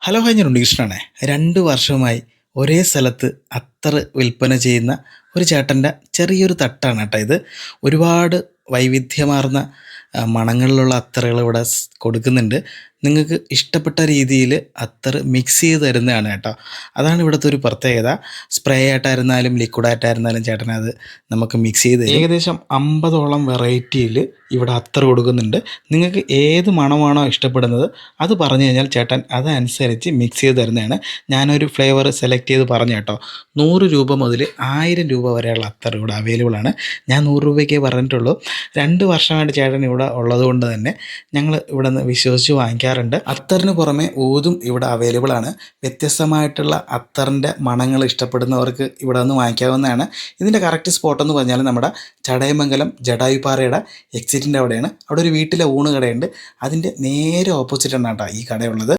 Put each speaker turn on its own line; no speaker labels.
Hello hi, ഞാൻ ഉണ്ണികൃഷ്ണനാണേ. 2 വർഷമായി ഒരേ സ്ഥലത്ത് അത്തർ വിൽപ്പന ചെയ്യുന്ന ഒരു ചേട്ടൻ്റെ ചെറിയൊരു തട്ടാണ് കേട്ടോ ഇത്. ഒരുപാട് വൈവിധ്യമാർന്ന മണങ്ങളിലുള്ള അത്തറുകൾ ഇവിടെ കൊടുക്കുന്നുണ്ട്. നിങ്ങൾക്ക് ഇഷ്ടപ്പെട്ട രീതിയിൽ അത്തർ മിക്സ് ചെയ്ത് തരുന്നതാണ് കേട്ടോ. അതാണ് ഇവിടുത്തെ ഒരു പ്രത്യേകത. സ്പ്രേ ആയിട്ടായിരുന്നാലും ലിക്വിഡായിട്ടായിരുന്നാലും ചേട്ടനത് നമുക്ക് മിക്സ് ചെയ്ത് തരും. ഏകദേശം 50ഓളം വെറൈറ്റിയിൽ ഇവിടെ അത്തർ കൊടുക്കുന്നുണ്ട്. നിങ്ങൾക്ക് ഏത് മണമാണോ ഇഷ്ടപ്പെടുന്നത് അത് പറഞ്ഞു കഴിഞ്ഞാൽ ചേട്ടൻ അതനുസരിച്ച് മിക്സ് ചെയ്ത് തരുന്നതാണ്. ഞാനൊരു ഫ്ലേവർ സെലക്ട് ചെയ്ത് പറഞ്ഞു കേട്ടോ. 100 രൂപ മുതൽ 1000 രൂപ വരെയുള്ള അത്തർ ഇവിടെ അവൈലബിൾ ആണ്. ഞാൻ 100 രൂപയ്ക്കേ പറഞ്ഞിട്ടുള്ളൂ. 2 വർഷമായിട്ട് ചേട്ടൻ ഇവിടെ ഉള്ളതുകൊണ്ട് തന്നെ ഞങ്ങൾ ഇവിടെ നിന്ന് വിശ്വസിച്ച് വാങ്ങിക്കാറുണ്ട്. അത്തറിന് പുറമെ ഊതും ഇവിടെ അവൈലബിൾ ആണ്. വ്യത്യസ്തമായിട്ടുള്ള അത്തറിൻ്റെ മണങ്ങൾ ഇഷ്ടപ്പെടുന്നവർക്ക് ഇവിടെ നിന്ന് വാങ്ങിക്കാവുന്നതാണ്. ഇതിൻ്റെ കറക്റ്റ് സ്പോട്ട് എന്ന് പറഞ്ഞാൽ നമ്മുടെ ചടയമംഗലം ജടായുപ്പാറയുടെ എക്സിറ്റിൻ്റെ അവിടെയാണ്. അവിടെ ഒരു വീട്ടിലെ ഊണ് കടയുണ്ട്. അതിൻ്റെ നേരെ ഓപ്പോസിറ്റാണ് കേട്ടോ ഈ കടയുള്ളത്.